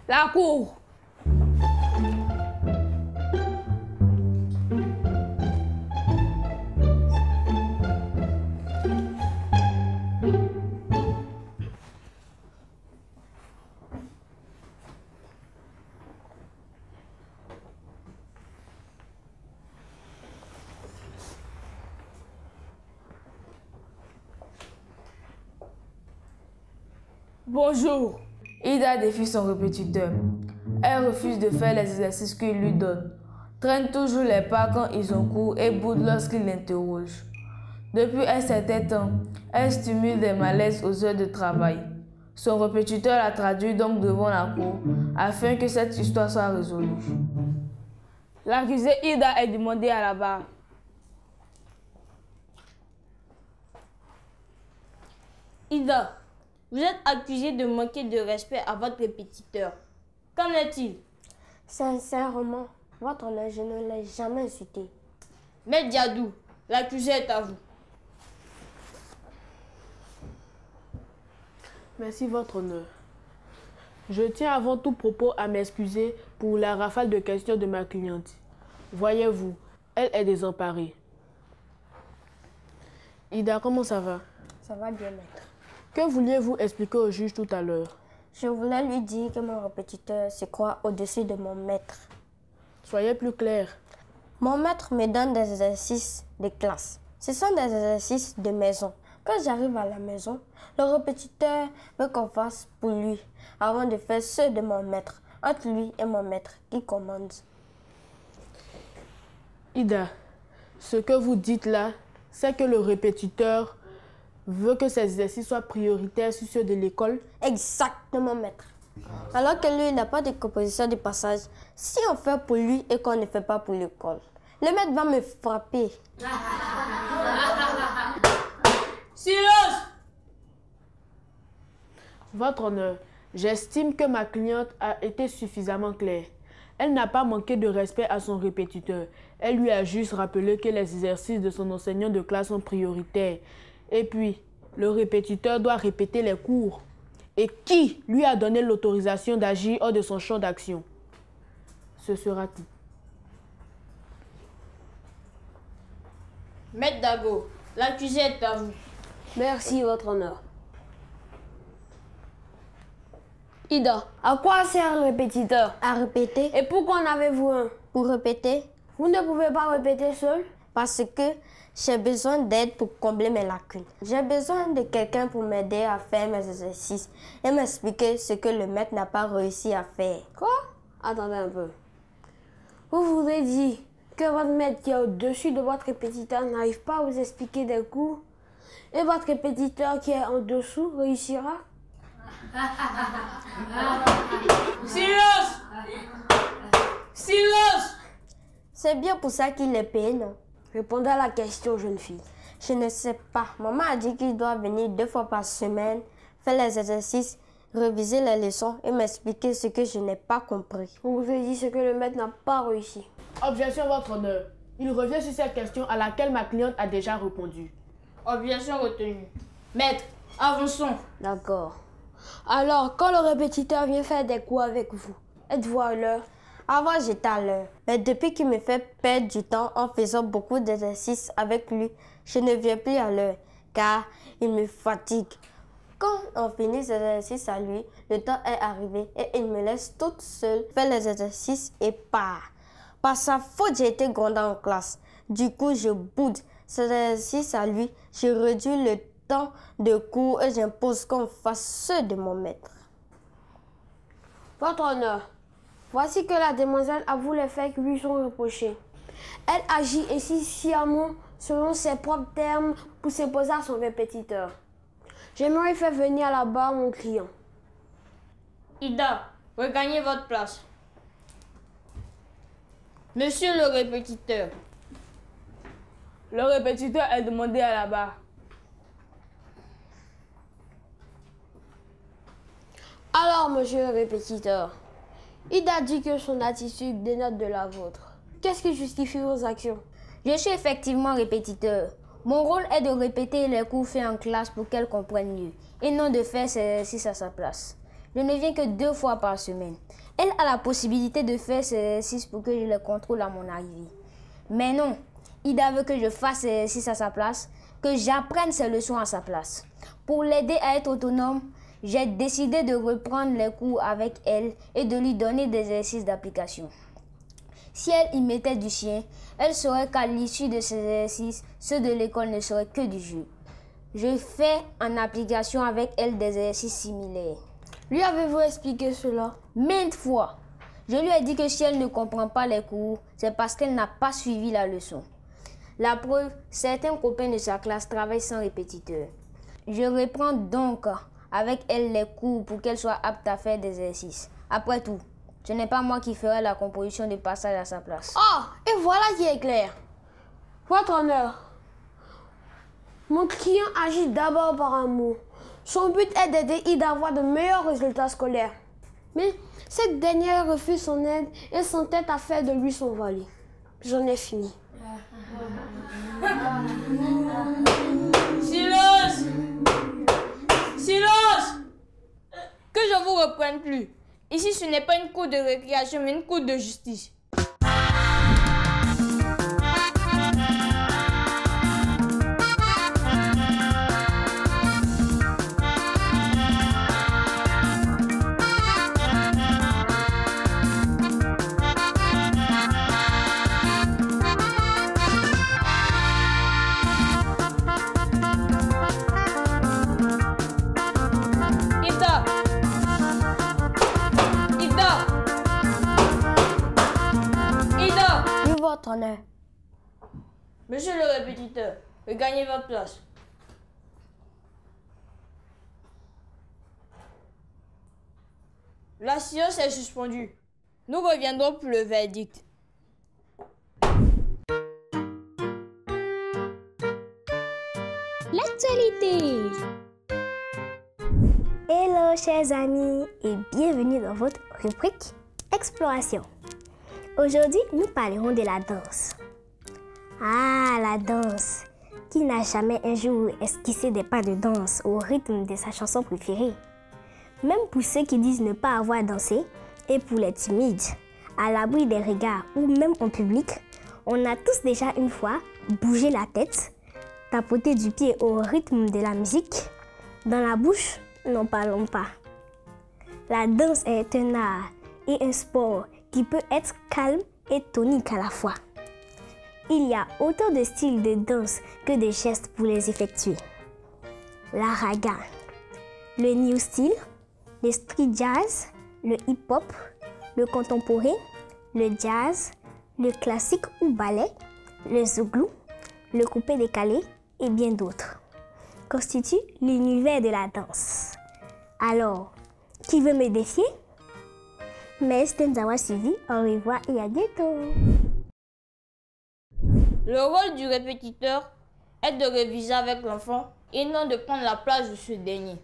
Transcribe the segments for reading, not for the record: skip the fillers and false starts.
La cour. Bonjour. Ida défie son répétiteur. Elle refuse de faire les exercices qu'il lui donne, traîne toujours les pas quand ils ont cours et boude lorsqu'il l'interroge. Depuis un certain temps, elle stimule des malaises aux heures de travail. Son répétiteur la traduit donc devant la cour afin que cette histoire soit résolue. L'accusée Ida est demandée à la barre. Ida, vous êtes accusée de manquer de respect à votre répétiteur. Qu'en est-il? Sincèrement, votre honneur, je ne l'ai jamais insulté. Maître Diadou, l'accusé est à vous. Merci, votre honneur. Je tiens avant tout propos à m'excuser pour la rafale de questions de ma cliente. Voyez-vous, elle est désemparée. Ida, comment ça va? Ça va bien, maître. Que vouliez-vous expliquer au juge tout à l'heure? Je voulais lui dire que mon répétiteur se croit au-dessus de mon maître. Soyez plus clair. Mon maître me donne des exercices de classe. Ce sont des exercices de maison. Quand j'arrive à la maison, le répétiteur veut qu'on fasse pour lui avant de faire ceux de mon maître. Entre lui et mon maître qui commande. Ida, ce que vous dites là, c'est que le répétiteur veut que ces exercices soient prioritaires sur ceux de l'école? Exactement, maître. Alors que lui, il n'a pas de composition de passage. Si on fait pour lui et qu'on ne fait pas pour l'école, le maître va me frapper. Silence! Votre honneur, j'estime que ma cliente a été suffisamment claire. Elle n'a pas manqué de respect à son répétiteur. Elle lui a juste rappelé que les exercices de son enseignant de classe sont prioritaires. Et puis, le répétiteur doit répéter les cours. Et qui lui a donné l'autorisation d'agir hors de son champ d'action? Ce sera tout. Maître Dago, l'accusé est à vous. Merci, votre honneur. Ida, à quoi sert le répétiteur? À répéter. Et pourquoi en avez-vous un? Pour répéter. Vous ne pouvez pas répéter seul? Parce que j'ai besoin d'aide pour combler mes lacunes. J'ai besoin de quelqu'un pour m'aider à faire mes exercices et m'expliquer ce que le maître n'a pas réussi à faire. Quoi? Attendez un peu. Vous voudrez dire que votre maître qui est au-dessus de votre répétiteur n'arrive pas à vous expliquer des cours et votre répétiteur qui est en dessous réussira? Silence! Silence! C'est bien pour ça qu'il est payé, non? Répondez à la question, jeune fille. Je ne sais pas. Maman a dit qu'il doit venir 2 fois par semaine, faire les exercices, réviser les leçons et m'expliquer ce que je n'ai pas compris. Vous vous avez dit ce que le maître n'a pas réussi. Objection, votre honneur. Il revient sur cette question à laquelle ma cliente a déjà répondu. Objection retenue. Maître, avançons. D'accord. Alors, quand le répétiteur vient faire des cours avec vous, êtes-vous à l'heure? Avant, j'étais à l'heure. Mais depuis qu'il me fait perdre du temps en faisant beaucoup d'exercices avec lui, je ne viens plus à l'heure, car il me fatigue. Quand on finit ces exercices à lui, le temps est arrivé et il me laisse toute seule faire les exercices et part. Par sa faute, j'ai été grondée en classe. Du coup, je boude ces exercices à lui. Je réduis le temps de cours et j'impose qu'on fasse ceux de mon maître. Votre honneur, voici que la demoiselle avoue les faits qui lui sont reprochés. Elle agit ainsi sciemment selon ses propres termes pour s'imposer à son répétiteur. J'aimerais faire venir à la barre mon client. Ida, regagnez votre place. Monsieur le répétiteur. Le répétiteur est demandé à la barre. Alors, monsieur le répétiteur, Ida dit que son attitude dénote de la vôtre. Qu'est-ce qui justifie vos actions? Je suis effectivement répétiteur. Mon rôle est de répéter les cours faits en classe pour qu'elle comprenne mieux et non de faire ses exercices à sa place. Je ne viens que 2 fois par semaine. Elle a la possibilité de faire ses exercices pour que je les contrôle à mon arrivée. Mais non, Ida veut que je fasse ses exercices à sa place, que j'apprenne ses leçons à sa place. Pour l'aider à être autonome, j'ai décidé de reprendre les cours avec elle et de lui donner des exercices d'application. Si elle y mettait du sien, elle saurait qu'à l'issue de ces exercices, ceux de l'école ne seraient que du jeu. Je fais en application avec elle des exercices similaires. Lui avez-vous expliqué cela? Maintes fois, je lui ai dit que si elle ne comprend pas les cours, c'est parce qu'elle n'a pas suivi la leçon. La preuve, certains copains de sa classe travaillent sans répétiteur. Je reprends donc avec elle les cours pour qu'elle soit apte à faire des exercices. Après tout, ce n'est pas moi qui ferai la composition de passage à sa place. Ah, et voilà qui est clair. Votre honneur, mon client agit d'abord par amour. Son but est d'aider Ida à avoir de meilleurs résultats scolaires. Mais cette dernière refuse son aide et s'entête à faire de lui son valet. J'en ai fini. Silence! Silence! Que je vous reprenne plus. Ici, ce n'est pas une cour de récréation, mais une cour de justice. Votre honneur. Monsieur le répétiteur, regagnez votre place. La séance est suspendue. Nous reviendrons pour le verdict. L'actualité. Hello chers amis et bienvenue dans votre rubrique Exploration. Aujourd'hui, nous parlerons de la danse. Ah, la danse. Qui n'a jamais un jour esquissé des pas de danse au rythme de sa chanson préférée? Même pour ceux qui disent ne pas avoir dansé et pour les timides, à l'abri des regards ou même en public, on a tous déjà une fois bougé la tête, tapoté du pied au rythme de la musique. Dans la bouche, n'en parlons pas. La danse est un art et un sport qui peut être calme et tonique à la fois. Il y a autant de styles de danse que de gestes pour les effectuer. La raga, le new style, le street jazz, le hip-hop, le contemporain, le jazz, le classique ou ballet, le zouglou, le coupé-décalé et bien d'autres constituent l'univers de la danse. Alors, qui veut me défier? Merci de nous avoir suivis. Au revoir et à bientôt. Le rôle du répétiteur est de réviser avec l'enfant et non de prendre la place de ce dernier.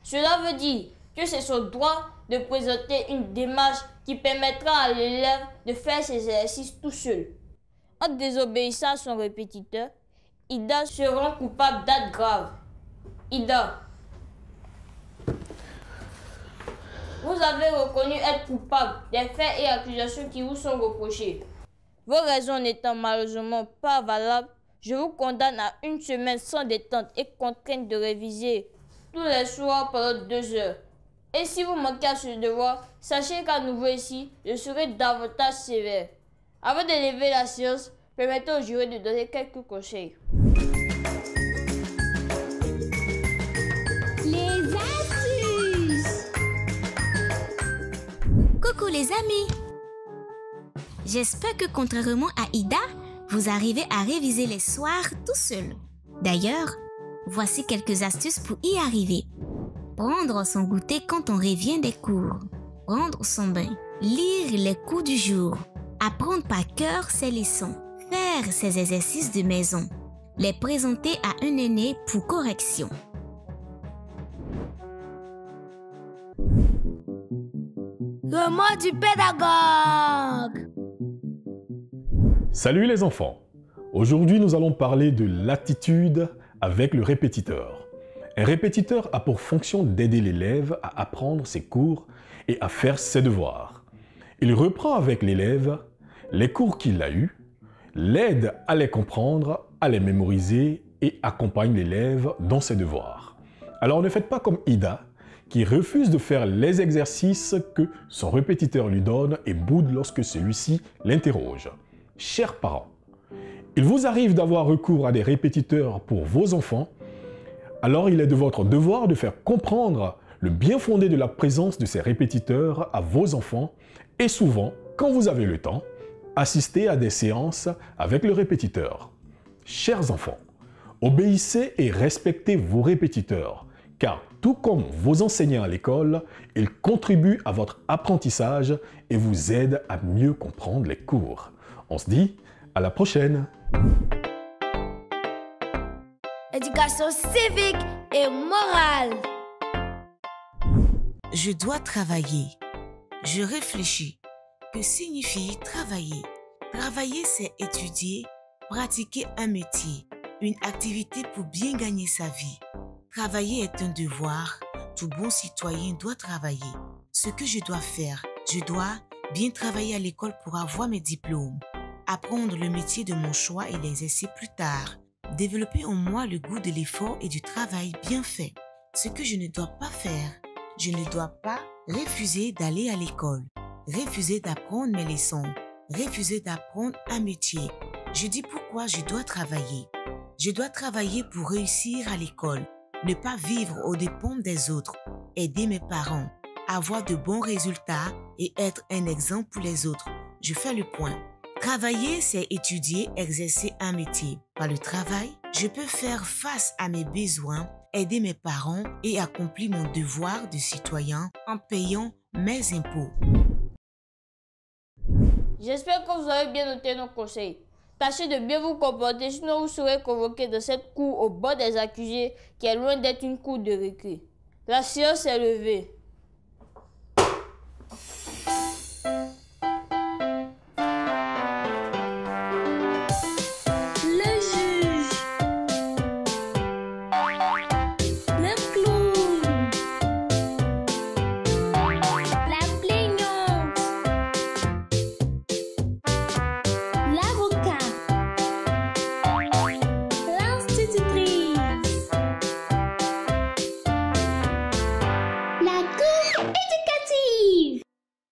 Cela veut dire que c'est son droit de présenter une démarche qui permettra à l'élève de faire ses exercices tout seul. En désobéissant à son répétiteur, Ida se rend coupable d'actes graves. Ida, vous avez reconnu être coupable des faits et accusations qui vous sont reprochés. Vos raisons n'étant malheureusement pas valables, je vous condamne à 1 semaine sans détente et contrainte de réviser tous les soirs pendant 2 heures. Et si vous manquez à ce devoir, sachez qu'à nouveau ici, je serai davantage sévère. Avant d'élever la séance, permettez au jury de donner quelques conseils. Les astuces. Coucou les amis! J'espère que contrairement à Ida, vous arrivez à réviser les soirs tout seul. D'ailleurs, voici quelques astuces pour y arriver. Prendre son goûter quand on revient des cours. Prendre son bain. Lire les cours du jour. Apprendre par cœur ses leçons. Faire ses exercices de maison. Les présenter à un aîné pour correction. Le mot du pédagogue. Salut les enfants! Aujourd'hui, nous allons parler de l'attitude avec le répétiteur. Un répétiteur a pour fonction d'aider l'élève à apprendre ses cours et à faire ses devoirs. Il reprend avec l'élève les cours qu'il a eus, l'aide à les comprendre, à les mémoriser et accompagne l'élève dans ses devoirs. Alors ne faites pas comme Ida, qui refuse de faire les exercices que son répétiteur lui donne et boude lorsque celui-ci l'interroge. Chers parents, il vous arrive d'avoir recours à des répétiteurs pour vos enfants, alors il est de votre devoir de faire comprendre le bien fondé de la présence de ces répétiteurs à vos enfants et souvent, quand vous avez le temps, assistez à des séances avec le répétiteur. Chers enfants, obéissez et respectez vos répétiteurs, car tout comme vos enseignants à l'école, ils contribuent à votre apprentissage et vous aident à mieux comprendre les cours. On se dit à la prochaine! Éducation civique et morale. Je dois travailler. Je réfléchis. Que signifie travailler? Travailler, c'est étudier, pratiquer un métier, une activité pour bien gagner sa vie. Travailler est un devoir. Tout bon citoyen doit travailler. Ce que je dois faire, je dois bien travailler à l'école pour avoir mes diplômes, apprendre le métier de mon choix et l'exercer plus tard, développer en moi le goût de l'effort et du travail bien fait. Ce que je ne dois pas faire, je ne dois pas refuser d'aller à l'école, refuser d'apprendre mes leçons, refuser d'apprendre un métier. Je dis pourquoi je dois travailler. Je dois travailler pour réussir à l'école, ne pas vivre aux dépens des autres, aider mes parents, avoir de bons résultats et être un exemple pour les autres. Je fais le point. Travailler, c'est étudier, exercer un métier. Par le travail, je peux faire face à mes besoins, aider mes parents et accomplir mon devoir de citoyen en payant mes impôts. J'espère que vous avez bien noté nos conseils. Tâchez de bien vous comporter, sinon vous serez convoqué dans cette cour au bord des accusés qui est loin d'être une cour de récré. La séance est levée.